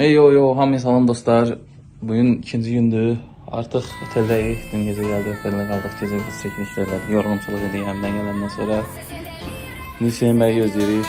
Hamıya salam dostlar. Bugün ikinci gündür. Artıq oteldəyik. Dün gecə gəldik, oteldə qaldıq. Gecə biz çəkilişlərlə yorğunçuluq edik həmdən gələndən sonra. İndi Hüseyin bəyi gözləyirik.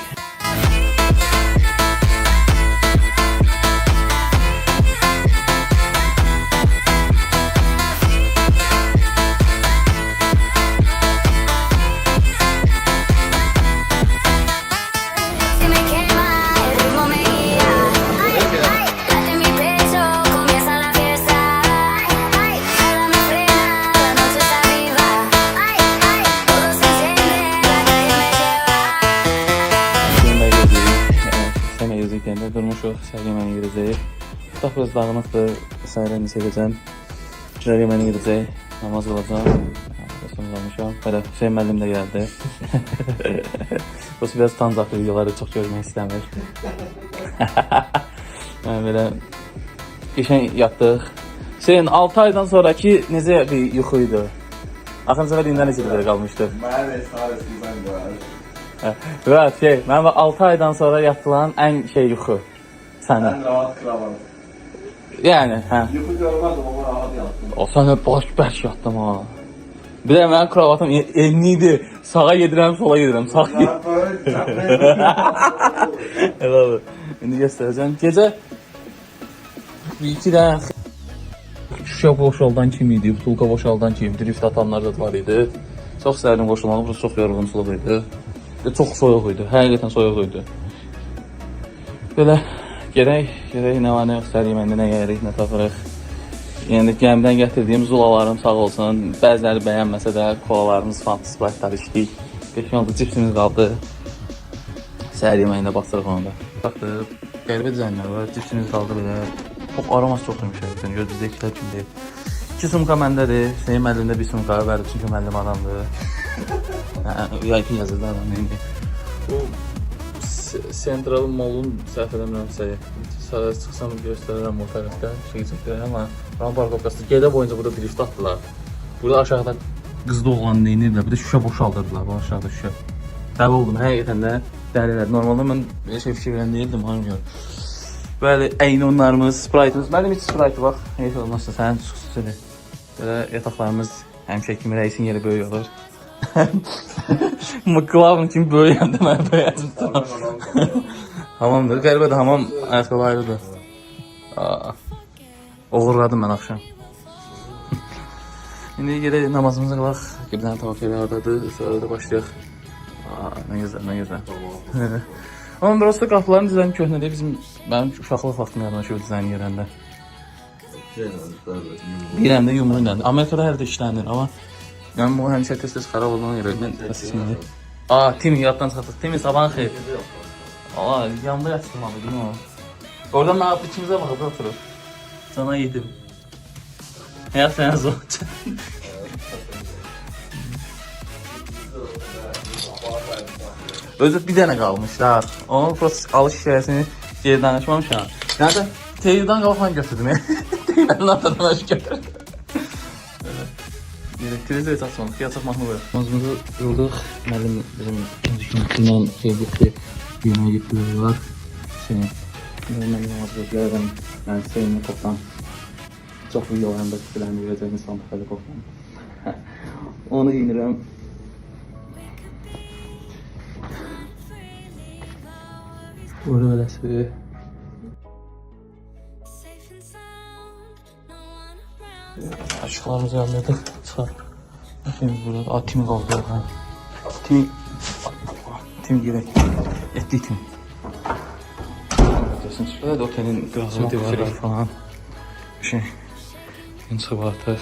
Durmuşuq, səhər yeməyə gedəcəyik. Tutaq biraz dağınıqdır, səhərəni çəkəcəm. Səhər yeməyə gedəcəyik, namaz qılacam. Qəsəmiz almışam. Belə Hüseyin müəllim də gəldi. O biraz tancaqlı videoları çox görmək istəmir. Belə işən yatdıq. Hüseyin 6 aydan sonraki necə bir yuxuydu? Axırıncı səfər indi necə qədər qalmışdı? Mənə sadəcə var. Və mən 6 aydan sonra yatılan ən yuxu sənin. Ən rahat kravam. Yəni, hə. Yuxu görmədim, amma rahat yattım. O sənə bərk yatdım ha. Bir də mənim kravatım enliydi. Sağa gedirəm, sola gedirəm. Sağ gedirəm. Helal. İndi göstərəcəm. Gecə 2 dənə şüşə boşaldan kimi idi, butulka boşaldan kimi, drift atanlar da var idi. Çox səhərin qoşulmağı, burası çox yorğunçuluq idi. Çox soyuq idi, həqiqətən soyuq idi. Belə gerək nə var nə yox, səhər yeməyində nə yeyirik, nə tapırıq. Yəni gəmidən gətirdiyim zulalarım sağ olsun, bəziləri bəyənməsə də kolalarımız, Fanta, Sprite'lar içdik. 5 yolda cipsimiz qaldı. Səhər yeməyində basırıq onu da. Baxdıq, qəribə dizaynlar var, cipsimiz qaldı belə. Çox aroması çox yumuşaq, gözünüzdə ikilər kimi deyil. 2 sumka məndədir, Hüseyin müəllimdə 1 sumka verdi çünki müəllim adamdır. VIP yazırdı adam indi. Bu Central Mall'un səhv eləmirəmsə, sadəcə çıxsam göstərirəm o tərəfdə, çəkəcəklər, amma Ram parkovkası gedə boyunca burada drift atdılar. Burada aşağıda qızda oğlan neynirlər, bir də şüşə boşaldırdılar bu aşağıda şüşə. Dəli oldum, həqiqətən də dəlilər. Normalda mən belə fikir verən deyildim, hanım gör. Bəli, Eynonlarımız, Sprite'ımız, mənim heç Sprite bax, heç olmazsa sənin xüsusidir. Belə yataqlarımız həmişə kimi rəisin yeri böyük olur. Mıqlavın kimi böyüyəndə mən böyüyəcəm, tamam. Hamamdır, qəribədir, hamam ayaqqabı ayrıdır. Oğurladım mən axşam. İndi gedək namazımızı qılaq, bir dənə tavaf elə oradadır, sonra da başlayaq. Nə gözəl, nə gözəl. Amma burası da qapıların dizaynı köhnədir, mənim uşaqlıq vaxtım yadıma şu dizaynı yerəndə. Birəndə yumru iləndir. Amerikada hər də işlənir, amma yəni bu həmişə tez-tez xarab olduğuna görə mən təsismini. Tim yaddan çıxartdıq. Tim sabahın xeyir. Yanında yatışdırmalı değil mi o? Oradan mən ikimizə baxıb oturur. Sana yedim. Həyat sənə zor. Özü bir dənə qalmışlar. Onun alış hikayəsini geri danışmamışam. Yəni Teyirdən qalxan götürdüm. Teyirdən atadan aşkar. Televizor açmalıyıq, yataq mahnı var. Mazımızı qıldıq. Müəllim bizim ikinci günündən gitti. Yeməyə getdilər. Mən namaz gözlərəm. Mən Hüseyinlə toplam çox videolarında fikirlərini verəcək insan təxəli toplam. Onu giyinirəm. Burada beləsi. Aşıqlarımızı yanladık. Çıxar. Şimdi burada Timi qaldı. Timi gerək. Etli Timi. Şurada da otelin qazı var falan. Çıxıb artıq.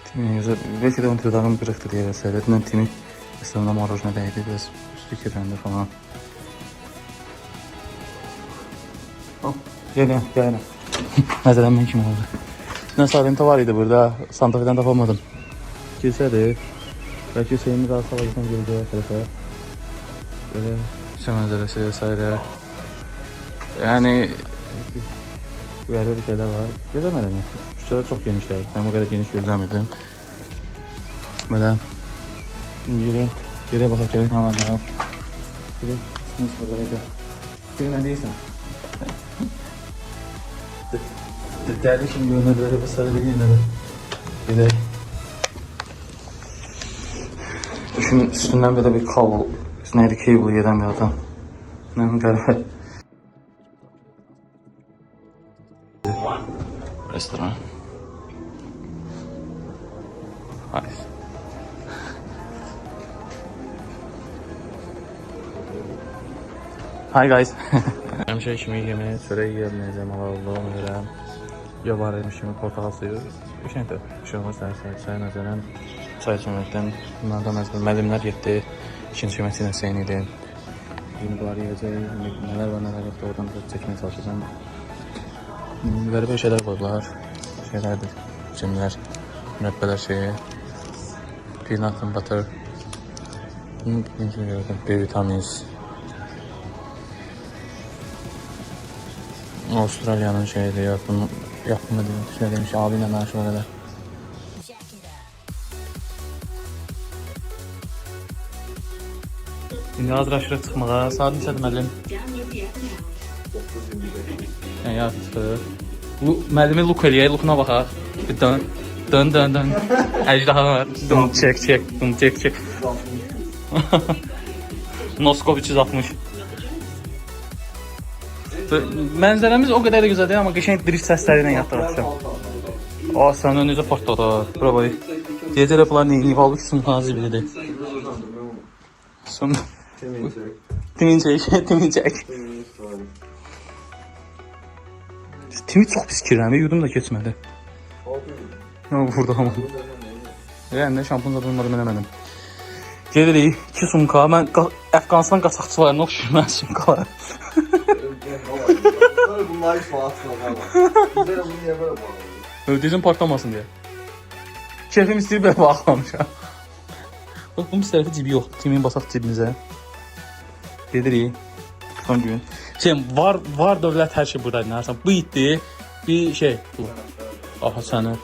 Timi güzel. Belki de onun tırdağını qırıqdır deyə vəsələ. Mən Timi İslamda marojna dəydi. Biraz üstü kirləndi falan. Gəlin. Nəzələn mən kim oldu? Nə Salenta var idi burada, Santa Fe'dən tapamadım. Kilsədir. Bəlkə Hüseyin'i daha salacaqdan geldiyə tərəfə. Böyle Hüseyin mənzərəsi vs. Yəni bir şeyler var. Gözləmədim. Şurada çox genişlər. Ben bu qədər geniş gözləmirdim. Böyle Geriye bakacağız. Tamam. Geriye. Nasıl burada? Fikrin ne değilsen. Değerli şimdi önerileri vesaire yine de. Bir de şunun üstünden böyle bir kablo, üstüne bir cable gelen bir adam. Ne garip. Restoran. Hayır. Hi guys. Həmişə kimi yeməyə çörək yeyəcəm, Allah verirəm. Yabarım kimi portakal suyu. Bir şey də bir şey olmaz, çay nəzərən. Çay içməkdən bunlardan məzbur müəllimlər getdi. İkinci yemək ilə sen idi. Yeni bunları yiyəcək, nələr var, nələr yoxdur, oradan da çəkməyə çalışacağım. Qəribə şeylər qoydular. Şeylərdir, cimlər, mürəbbələr şeyi. Peanut and butter. Bunu birinci gördüm, B vitaminiz. Avustralya'nın şeydi, yapımı diyor. Şöyle demiş, abiyle aşağı kadar. Şimdi hazırlaşırıq çıxmağa. Saat neçədir müəllim? Yaxşı. Müəllimi look eləyək, lookuna baxaq. Bir dön. Dön. Əcdaha var. Dön, çek. Noskop 360. Mənzərəmiz o qədər də gözəl deyil, amma qəşəng drift səsləri ilə yatdıq axşam. Sən önünüzə partladı. Bura bax. Deyəcəklər bunlar neyini qalıb ki, sınıqlarınız zibilidir. Son... Timinçək. Timi çox pis kirəm, yudum da keçmədi. Burada ama. Yəni, şampun zadını mən eləmədim. Gedirik, 2 sumka. Mən Əfqanistan qaçaqçılarına oxşuyum mən sumkalar. Bunlar hiç bağıtmaz ama. Güzel bunu niye böyle bağlı? Dizim partlamasın diye. Keyfim istəyir belə bağlamışam. Bax, bunun bir tərəfi cibi yox. Timin basaq cibimizə. Gedirik. Son gün. Var dövlət hər şey buradaydı. Nərsən, bu itdi. Bir şey. Aha səni.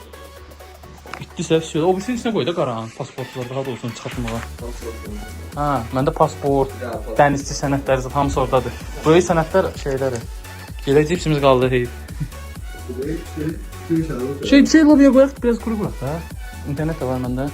İtdisə, o birisinin içine koy da qaran. Pasportlar daha da olsun çıxartmağa. Ha, məndə pasport, dənizçi sənədləri hamısı oradadır. Böyük sənədlər şeyləri. Gələcək cipsimiz qaldı heyif. Şey lobiyə qoyaq, biraz quru quraq da. İnternet də var məndə.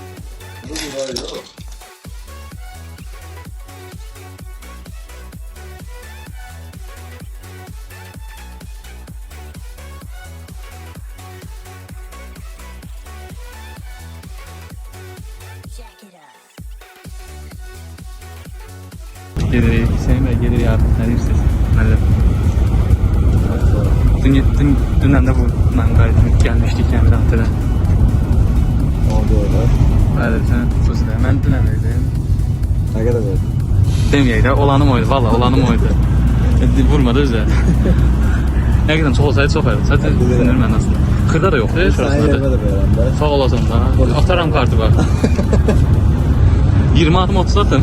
Gelir yardım, ne istersin? Dünden de bundan gayet gelmiştik yani rahatına. Oldu öyle. Evet, sen sus de. Ben dünen verdim. Ne kadar verdin? Demeyeyim de olanım oydu, valla olanım oydu. Vurmadı bize. Ne kadar çok olsaydı çok ayrıldı. Zaten sinirim ben aslında. Kırda da yok değil mi? Sağ olasın da. Atarım kartı bak. 20 adım 30 atın.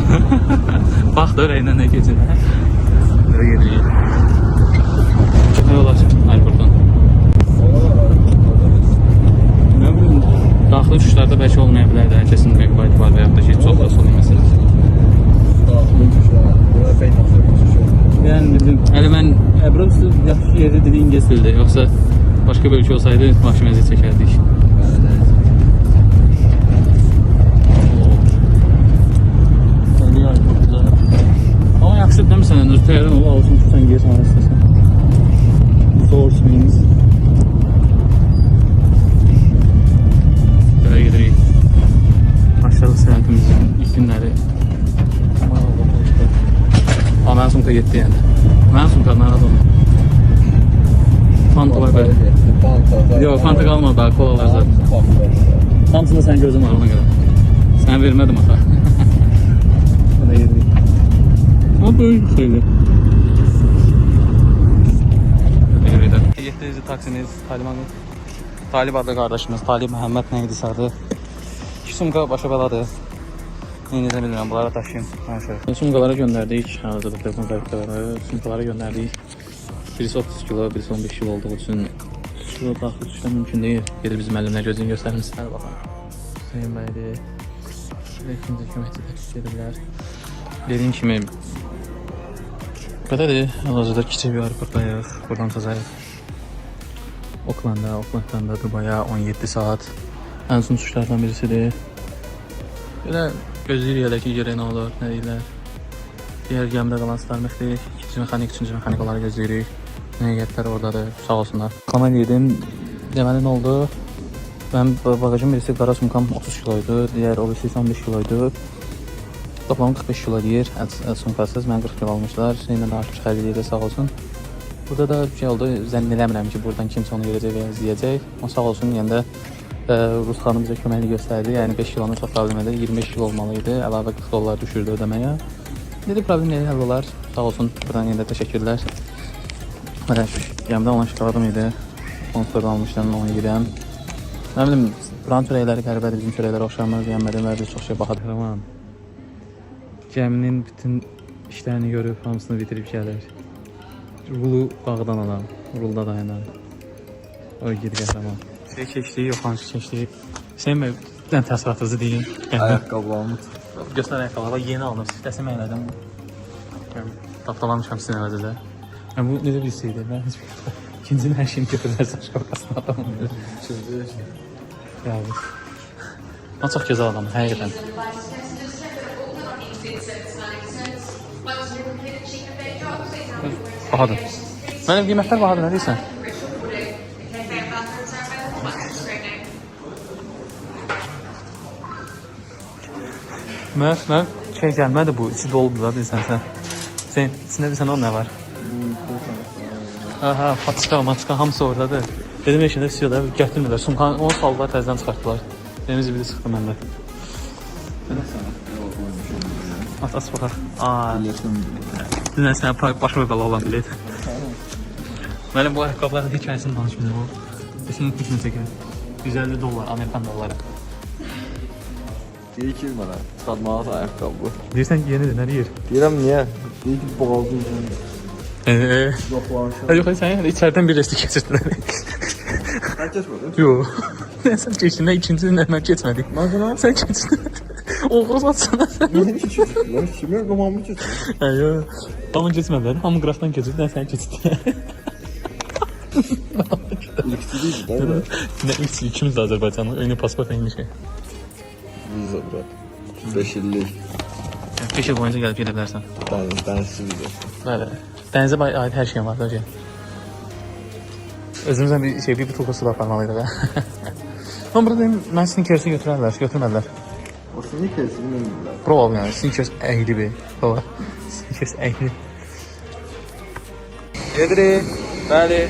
Bak da öyle ne geçin. Böyle geliyor. Ne yol açın? Hayır buradan. Ne bileyim. Daxili uçuşlarda belki olmayabilir de. Kesin megabayt var veya da şey çok da sorun mesela. Yani bildim. Yani ben burası yaxşı yeri dedi İngiliz dilde. Yoksa başka bir ülke olsaydı mahkemezi çekerdik. Ama yaxşı demişsən, öz təyərdən olu alışın tutsan geyə sonra istəsən. Source means. Böyle gidirik. Aşağı səyahətimizin ilk günləri. Amma mənim sumka getdi yəni. Mənim sumka narahat olma. Fanta var belə. Yox, Fanta qalmadı daha, kolalar zaten. Hamısında sən gözüm var ona görə. Sən vermədim ata. Burada gidirik. Ama böyle bir şeydi. Yetkili taksimiz Talib adlı kardeşimiz Talib Məhəmməd neydi sadı. 2 sumka başa beladı. Neyini de bilmirəm, bunlara taşıyım. Sumkalara gönderdik. Hazırda telefon kayıtları. Sumkalara gönderdik. Birisi 30 kilo, birisi 15 kilo olduğu için kilo daxil düşmə mümkün deyil. Gedir bizim müəllimlər gözünü göstərmişsin. Hadi bakalım. Hüseyin bəydir. İkinci köməkçi təklif edirlər. Dediğim kimi Belədir, hal-hazırda kiçik bir aeroportdayıq. Buradan uçacağıq Oaklanddan da Dubaya 17 saat. Ən uzun uçuşlardan birisidir. Belə gözləyirik hələ ki, yerə nə olur, nə deyirlər. Diğer gəmidə qalan starməkdir. İkinci mexanik, üçüncü mexanik onları gözləyirik. Nəqiyyətlər oradadır, sağ olsunlar. Kamen yedim. Deməli nə oldu? Mənim bagajım birisi qara sumkam 30 kiloydu, diğer o birisi 15 kiloydu. Toplam 45 kilo deyir, sumkasız. Mən 40 kilo almışlar. Şeylə də artıq xərcliyir də sağ olsun. Burada da bir şey oldu. Zənn eləmirəm ki, buradan kimsə onu görəcək və ya izləyəcək. Amma sağ olsun, yəni də Rus xanım bizə köməklik göstərdi. Yəni 5 kilonun çox problem edir. 25 kilo olmalıydı. Əlavə 40 dollar düşürdü ödəməyə. Dedi problem nəyə həll olar. Sağ olsun. Buradan yenə də təşəkkürlər. Hələ gəmdə olan şokoladım idi. Sponsordan almışdım, onu yeyirəm. Nə bilim, buranın çörəkləri qəribədir, bizim çörəklərə oxşamaz. Yənmədim və biz çox şey baxadır. Qəhrəman. Gəminin bütün işlərini görüb, hamısını bitirib gəlir. Rulu bağdan alan, rulda dayanan. O gidi qəhrəman. Şey keçdik, yoxlanış keçdik. Hüseyin bəy, bir dənə təsəvvürünüzü deyin. Ayaqqabılarımı Göstər ayaqqabılar, yeni aldım. Dəsəm elədim. Tapdalamışam sizin əvəzədə. Bu necə bir şeydir? Mən heç bir ikincinin hər şeyini götürərsən şapkasına adamım. İkinci Yavuz. Mən çox gözəl adamım, həqiqətən. Bahadır. Mənim qiymətlər bahadır, nə deyirsən? Mən şey gəlmədi bu, içi doludur da deyirsən sən. Sen, içində bilsən o nə var? Aha, patika, hamısı oradadır. Dedim eşində istiyorlar, gətirmirlər. Sumkanı onu saldılar, təzədən çıxartdılar. Benim zibidi çıxdı məndə. At baxaq. Dünən sənə başıma bəla olan bilet. Mənim bu ayaqqabıların hekayəsini danışmıyorum o. Kesinlikle fikrini çəkir. 150 dollar, Amerikan dolları. Deyir ki mənə, çıxartmağa da ayaqqabı. Deyirsən ki yenidir, nə deyir? Deyirəm niyə? Deyir ki boğazım üzrəm. Yoxlanışım. Yox, sən içərdən bir resti keçirdin. Sən keçmədin? Yox. Sən keçdin, ikincini mən keçmədik. Mənə? Sən keçdin. Oğuz atsana sən. Mənim keçmədin. Kimə qamamı keçmədin? Yox. Tamam keçmədilər. Hamı qrafdan keçirdi, sən keçdin. İlksiziydi da elə. Nə ilk ikimiz də Azərbaycanlı, eyni pasport, eyni şey. Viza bura. 5 illik. 5 il boyunca gəlib gedə bilərsən. Dənizsiz viza. Bəli. Dənizə aid hər şeyim var da hocam. Özümüzdən bir butulka su da aparmalıydı da. Ama burada deyim, mən Snickers'i götürmədilər. O Snickers'i bilmirlər. Proval yani, Snickers əhli bir. Baba, Snickers əhli. Gedirik, bəli.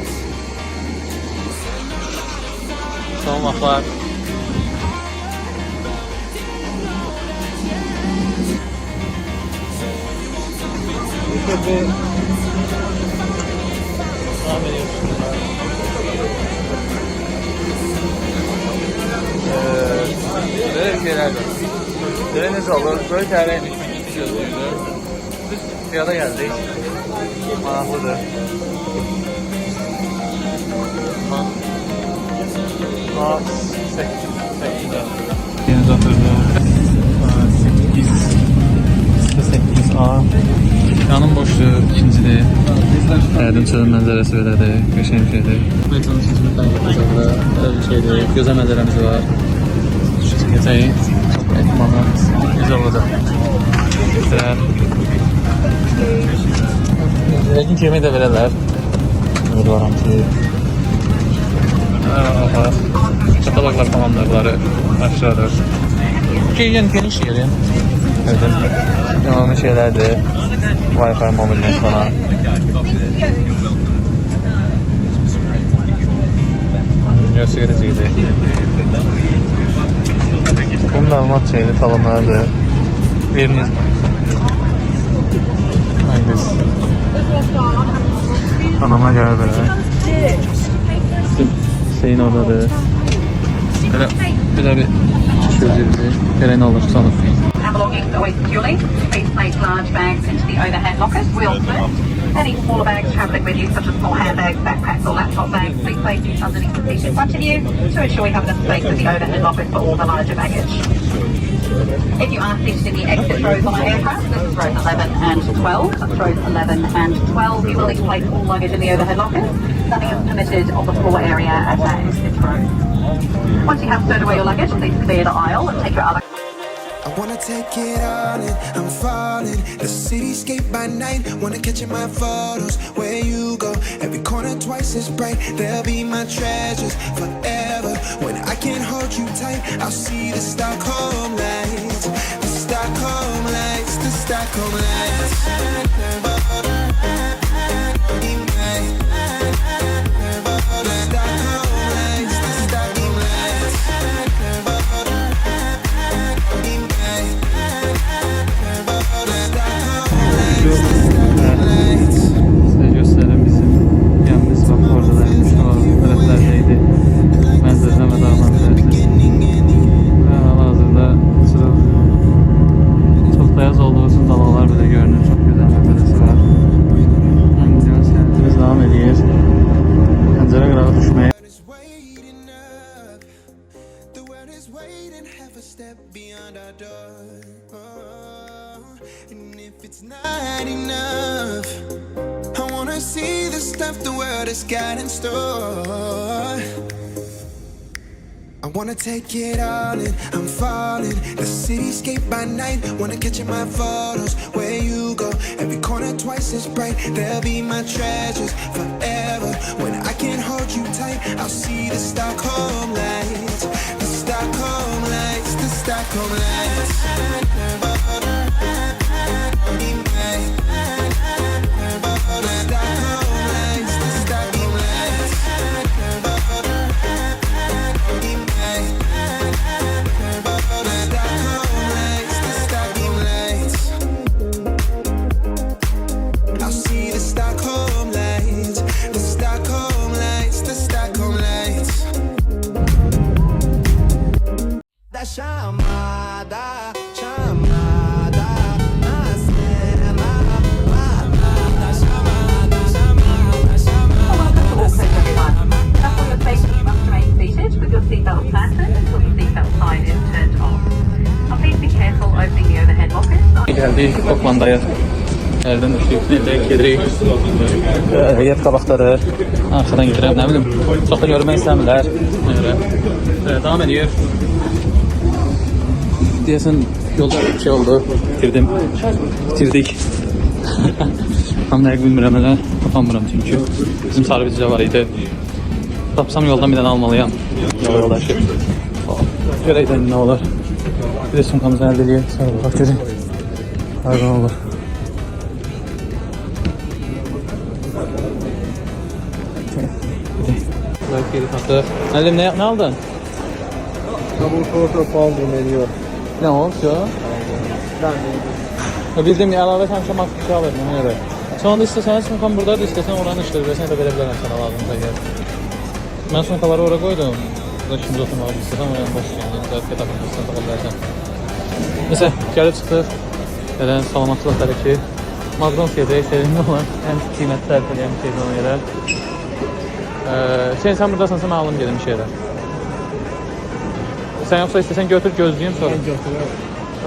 Son vaxtlar. Devam ediyoruz. Böyle şeyler var. Deniz olur, böyle tereymiş, bir gözlüydü. Biz piyada geldik. Manaklıdır. Saat 8'de. Deniz oturdu. 8A. Yanım boşdur, ikincidir. Həyatın çölün mənzərəsi belədir, qəşəng bir şeydir. Metronu ikinci mətləqdə belə bir şeydir, gözəl mənzərəmiz var. Gecəyi çox ehtimalı güzel olacaq. Güzel. Yəqin ki, yemək də verərlər. Ümidvaram ki. Kataloglar tamamlarları aşağıdır. Geniş yerin. Devamlı şeylerdir. Wi-Fi mobilden falan. Göstericiydi. Bu məlumat şeydi, talonlardır. Biriniz. Ayız. Anama gəlir belə. Şeyin oradadır. Belə bir gözləyirdi. Gələk nə olur sanır. And belongings away fueling. Please place large bags into the overhead lockers, wheels first. Any smaller bags travelling with you, such as small handbags, backpacks or laptop bags, please place these underneath the seat in front of you to ensure we have enough space in the overhead lockers for all the larger baggage. If you are seated in the exit rows on our aircraft, this is rows 11 and 12. That's rows 11 and 12. You will need to place all luggage in the overhead lockers. Nothing is permitted on the floor area at that exit row. Once you have stowed away your luggage, please clear the aisle and take your other. I wanna take it all in, I'm falling. The cityscape by night, wanna catch in my photos. Where you go, every corner twice as bright. They'll be my treasures forever. When I can't hold you tight, I'll see the Stockholm lights. The Stockholm lights, the Stockholm lights. Size göstərim bizim gəmimiz bax orada da tərəflərdəydi. Mənzərə və dağlar tərəfləri. Və hal-hazırda çox dayaz olduğu üçün dalğalar belə görünür. Çox gözəl mənzərəsi var. Səyahətimiz davam edir. Pəncərə qırağı düşməyə. The world is waiting, half a step beyond our door. And if it's not enough, I wanna see the stuff the world has got in store. I wanna take it all in, I'm falling. The cityscape by night, wanna catch in my photos. Where you go, every corner twice as bright. They'll be my treasures forever. When I can't hold you tight, I'll see the Stockholm lights. The Stockholm lights, the Stockholm lights. Chamada, chamada, na cena, chamada, chamada, chamada. Also, everyone, that's all your safety. You must remain seated with your seatbelt fastened until the seatbelt sign is turned off. Now, please be careful opening the overhead lockers. Geldik Oklanda'ya. Nereden düştük? Nereye gedirik? Yer qabaqları. Arxadan gedirəm, nə bilim. Çox da görmək istəmirlər. Davam edir. Deyəsən yolda bir şey oldu. Bitirdik. Tam dəqiq bilmirəm elə. Tapamıram çünki. Bizim sarı var idi. Tapsam yoldan bir dənə almalıyam. Yoldaşı. Görəkdən nə olur. Bir də sumkamızı əldə edəyək. Sağ ol, bax görək. Harqan olur. Bırak geri takı. Əlim nə aldın? Double quarter pounder menüyor. Ne olmuş ya? Bildiğim əlavə həmişə max bir şey alırdım ona görə. Sonra da istəsən sumkam buradadır, istəsən oranı işlədirsən də verə bilərəm sənə lazımsa gəl. Mən sumkaları oraya qoydum. Burada şimdi oturmağa istəsən oraya başlayacağım. Zərfə tapılmışsan taqa bilərsən. Neyse, gəlib çıxdıq. Gələn salamatlıq hələ ki. Magnus yedək, sevimli olan ən qiymətli tərif edəyəm şeydir ona görə. Sən buradasansa mən alım gedim işə yerə. Sen yoksa istesen götür gözleyeyim sonra. Ben götürürüm.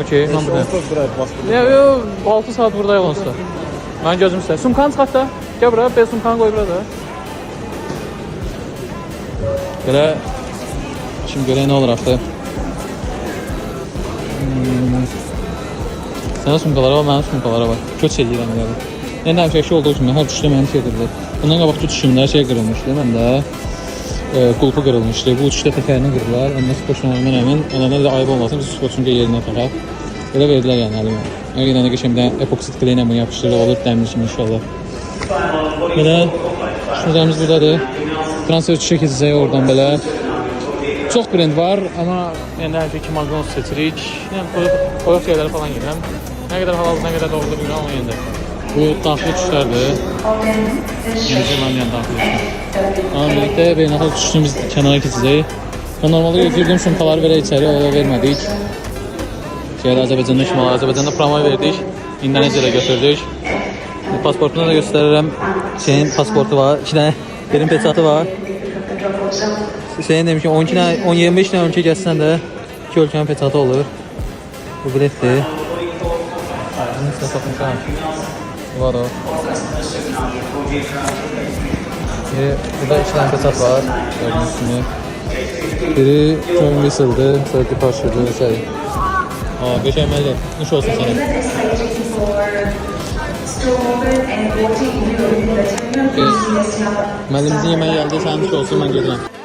Okey, ben buradayım. Yok, 6 saat buradayım olsa. Ben gözüm ister. Sumkanı çıxart da. Gel buraya, ben sumkanı koy burada. Böyle, şimdi görək ne olur artıq. Sənin sumkalara var, mənim sumkalara var. Köç edirəm yəni. Yəni həmişə şey olduğu üçün hər düşdə mənim şey edirlər. Bundan qabaqki düşümlər şey qırılmışdı, mən də qulpu qırılmışdı. Bu uçuşda təkərini qırdılar. Ondan spoçlarından əmin. Onlardan da ayıb olmasın, biz spoçun yerinə taxaq. Elə verdilər yəni əlimə. Əgər də qəşəng bir epoksit kleylə bunu yapışdırıq, olur dəmir kimi inşallah. Belə, şunlarımız buradadır. Transfer çiçək keçəcək oradan belə. Çox brend var, amma yəni hər ki Magnus seçirik. Yəni qoyuq şeyləri falan gedirəm. Nə qədər halal, nə qədər doğrudur bilmirəm amma yenə də. Bu daxili uçuşlardır. Yeni Zelandiyanın daxili uçuşlar. Amma birlikdə beynəlxalq uçuşunu biz kənara keçəcəyik. Normalde götürdüyüm sumkaları belə içəri, o da vermədik. Azərbaycanda Şimal, Azərbaycanda promo verdik. İndoneziyada götürdük. Pasportunu da göstərirəm. Şeyin pasportu var, 2 dənə yerin peçatı var. Şeyin demiş ki 25 dənə ölkə gəlsən də 2 ölkənin peçatı olur. Bu biletdir. Bunun üstüne takmışam. Var o. Burada 2 tane kasap var. Gördüğünüz kimi. Biri John Whistle'dır. Sonra Departure'dır. Beşəməlli. Nuş olsun sana. Müəllimimizin yeməyi gəldi. Sənin nuş olsun. Mən gedirəm.